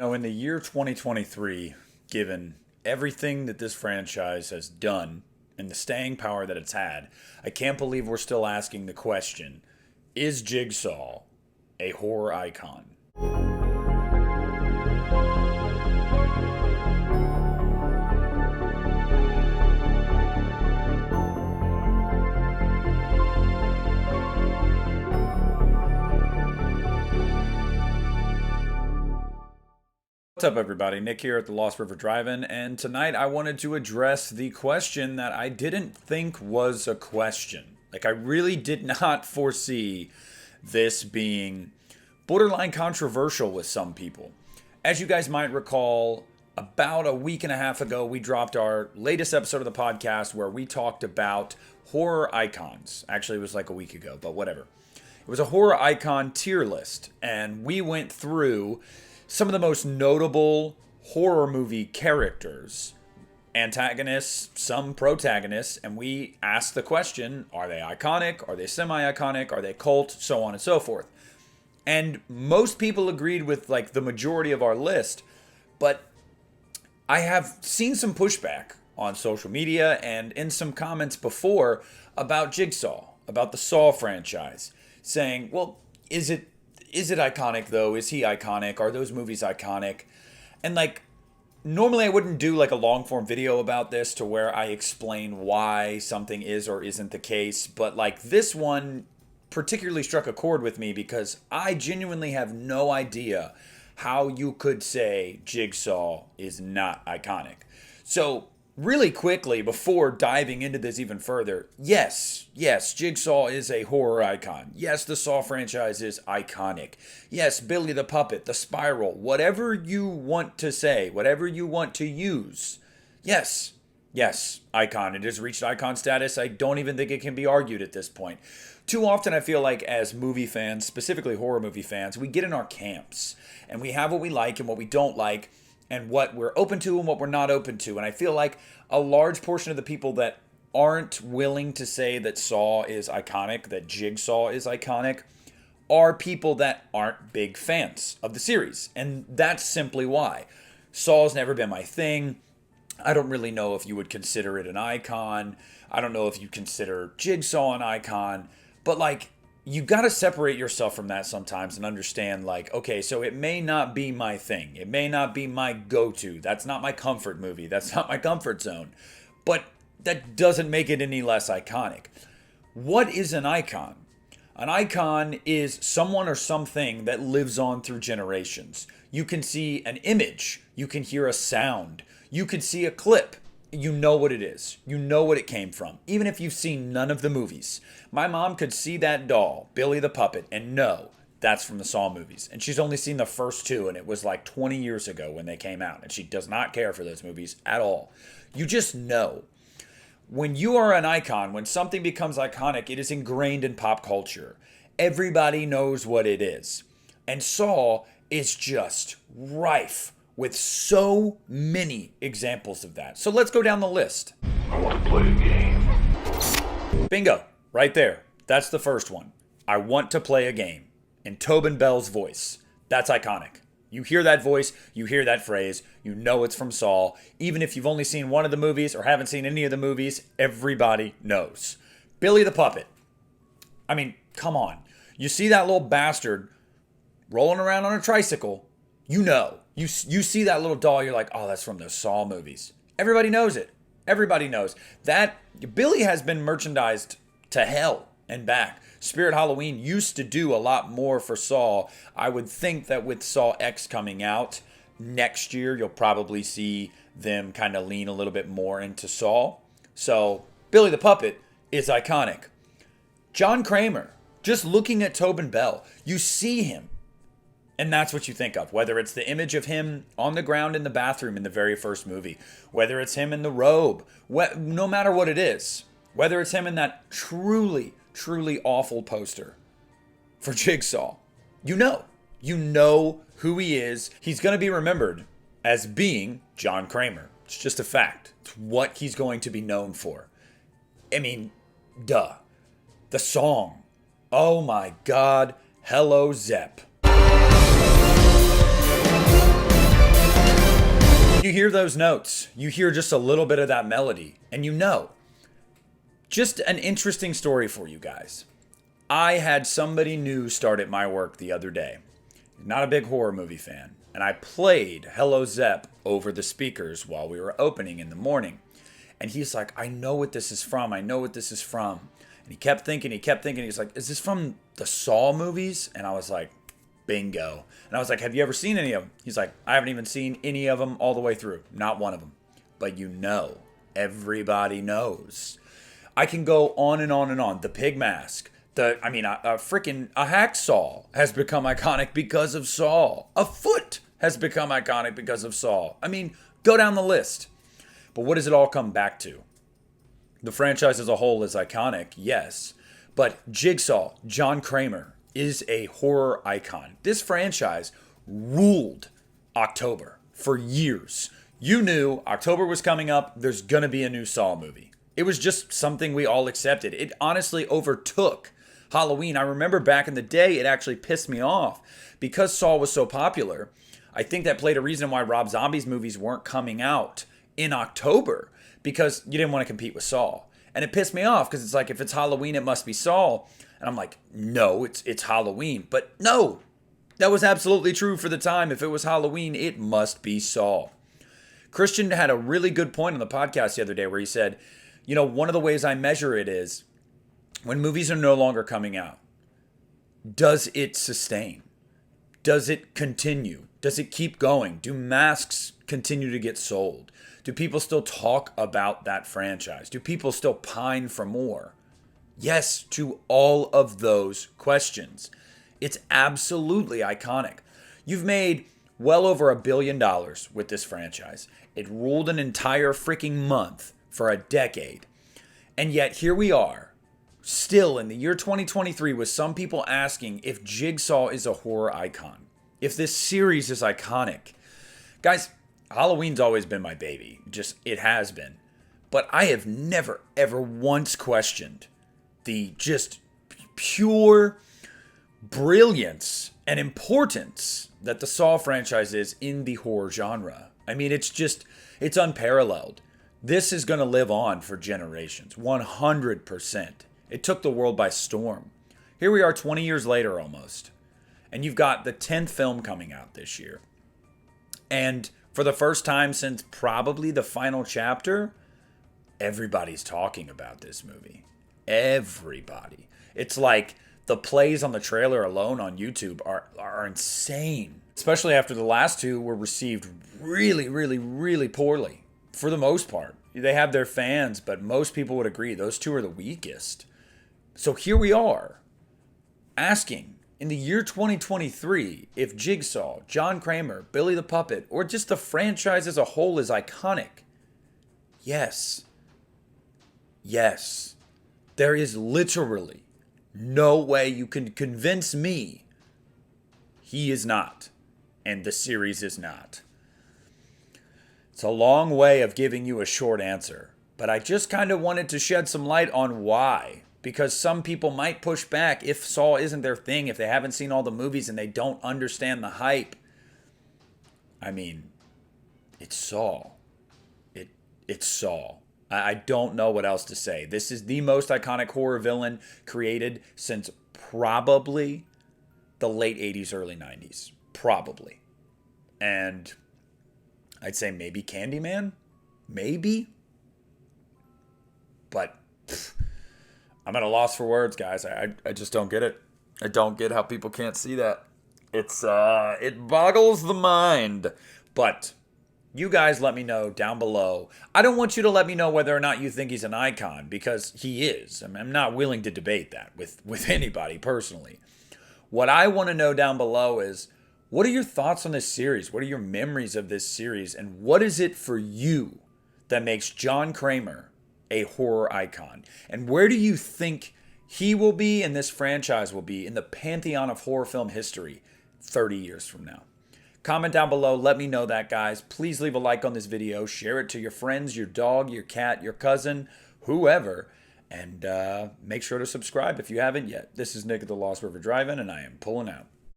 In the year 2023, given everything that this franchise has done and the staying power that it's had, I can't believe we're still asking the question, is Jigsaw a horror icon? What's up, everybody? Nick here at the Lost River Drive-In, and tonight I wanted to address the question that I didn't think was a question. I really did not foresee this being borderline controversial with some people. As you guys might recall, about a week and a half ago, we dropped our latest episode of the podcast where we talked about horror icons. Actually, it was like a week ago, but whatever. It was a horror icon tier list, and we went through some of the most notable horror movie characters, antagonists, some protagonists, and we asked the question, are they iconic? Are they semi-iconic? Are they cult? So on and so forth. And most people agreed with the majority of our list, but I have seen some pushback on social media and in some comments before about Jigsaw, about the Saw franchise, saying, well, is it iconic though? Is he iconic? Are those movies iconic? And normally I wouldn't do a long form video about this to where I explain why something is or isn't the case. But this one particularly struck a chord with me because I genuinely have no idea how you could say Jigsaw is not iconic. So really quickly, before diving into this even further, yes, Jigsaw is a horror icon. Yes, the Saw franchise is iconic. Yes, Billy the Puppet, the Spiral, whatever you want to say, whatever you want to use. Yes, icon. It has reached icon status. I don't even think it can be argued at this point. Too often I feel like as movie fans, specifically horror movie fans, we get in our camps and we have what we like and what we don't like, and what we're open to and what we're not open to. And I feel like a large portion of the people that aren't willing to say that Saw is iconic, that Jigsaw is iconic, are people that aren't big fans of the series. And that's simply why. Saw's never been my thing. I don't really know if you would consider it an icon. I don't know if you consider Jigsaw an icon. But you got to separate yourself from that sometimes and understand, okay, so it may not be my thing. It may not be my go-to. That's not my comfort movie. That's not my comfort zone. But that doesn't make it any less iconic. What is an icon? An icon is someone or something that lives on through generations. You can see an image. You can hear a sound. You can see a clip. You know what it is. You know what it came from. Even if you've seen none of the movies. My mom could see that doll, Billy the Puppet, and know that's from the Saw movies. And she's only seen the first two, and it was 20 years ago when they came out. And she does not care for those movies at all. You just know. When you are an icon, when something becomes iconic, it is ingrained in pop culture. Everybody knows what it is. And Saw is just rife with so many examples of that. So let's go down the list. I want to play a game. Bingo. Right there. That's the first one. I want to play a game. In Tobin Bell's voice. That's iconic. You hear that voice, you hear that phrase, you know it's from Saw. Even if you've only seen one of the movies or haven't seen any of the movies, everybody knows. Billy the Puppet. I mean, come on. You see that little bastard rolling around on a tricycle, you know. You see that little doll, you're like, oh, that's from those Saw movies. Everybody knows it. Everybody knows. That Billy has been merchandised to hell and back. Spirit Halloween used to do a lot more for Saw. I would think that with Saw X coming out next year, you'll probably see them kind of lean a little bit more into Saw. So Billy the Puppet is iconic. John Kramer, just looking at Tobin Bell, you see him. And that's what you think of, whether it's the image of him on the ground in the bathroom in the very first movie, whether it's him in the robe, no matter what it is, whether it's him in that truly awful poster for Jigsaw. You know who he is. He's going to be remembered as being John Kramer. It's just a fact. It's what he's going to be known for. I mean, duh. The song. Oh my God. Hello, Zepp. you hear those notes, you hear just a little bit of that melody, and you know. Just an interesting story for you guys. I had somebody new start at my work the other day. Not a big horror movie fan. And I played Hello Zepp over the speakers while we were opening in the morning. And he's like, I know what this is from. I know what this is from. And he kept thinking. He's like, is this from the Saw movies? And I was like, bingo. And I was like, have you ever seen any of them? He's like, I haven't even seen any of them all the way through. Not one of them. But you know, everybody knows. I can go on and on and on. The pig mask. A hacksaw has become iconic because of Saw. A foot has become iconic because of Saw. I mean, go down the list. But what does it all come back to? The franchise as a whole is iconic, yes. But Jigsaw, John Kramer, is a horror icon. This franchise ruled October for years. You knew October was coming up, there's going to be a new Saw movie. It was just something we all accepted. It honestly overtook Halloween. I remember back in the day, it actually pissed me off. Because Saw was so popular, I think that played a reason why Rob Zombie's movies weren't coming out in October. Because you didn't want to compete with Saw. And it pissed me off because it's like, if it's Halloween, it must be Saw. And I'm like, no, it's Halloween. But no, that was absolutely true for the time. If it was Halloween, it must be Saw. Christian had a really good point on the podcast the other day where he said, you know, one of the ways I measure it is when movies are no longer coming out, does it sustain? Does it continue? Does it keep going? Do masks continue to get sold? Do people still talk about that franchise? Do people still pine for more? Yes to all of those questions. It's absolutely iconic. You've made well over $1 billion with this franchise. It ruled an entire freaking month for a decade. And yet here we are, still in the year 2023, with some people asking if Jigsaw is a horror icon. If this series is iconic. Guys, Halloween's always been my baby. Just, it has been. But I have never, ever once questioned the just pure brilliance and importance that the Saw franchise is in the horror genre. I mean, it's unparalleled. This is going to live on for generations, 100%. It took the world by storm. Here we are 20 years later almost. And you've got the 10th film coming out this year. And for the first time since probably the final chapter, everybody's talking about this movie. Everybody. It's like the plays on the trailer alone on YouTube are insane. Especially after the last two were received really, really, really poorly. For the most part. They have their fans, but most people would agree those two are the weakest. So here we are, asking in the year 2023 if Jigsaw, John Kramer, Billy the Puppet, or just the franchise as a whole is iconic. Yes. Yes. There is literally no way you can convince me he is not, and the series is not. It's a long way of giving you a short answer, but I just kind of wanted to shed some light on why. Because some people might push back if Saw isn't their thing, if they haven't seen all the movies and they don't understand the hype. I mean, it's Saw. It's Saw. I don't know what else to say. This is the most iconic horror villain created since probably the late 80s, early 90s. Probably. And I'd say maybe Candyman? Maybe? But I'm at a loss for words, guys. I just don't get it. I don't get how people can't see that. It boggles the mind. But you guys let me know down below. I don't want you to let me know whether or not you think he's an icon, because he is. I'm not willing to debate that with anybody personally. What I want to know down below is, what are your thoughts on this series? What are your memories of this series? And what is it for you that makes John Kramer a horror icon? And where do you think he will be and this franchise will be in the pantheon of horror film history 30 years from now? Comment down below. Let me know that, guys. Please leave a like on this video. Share it to your friends, your dog, your cat, your cousin, whoever. And make sure to subscribe if you haven't yet. This is Nick at the Lost River Drive-In, and I am pulling out.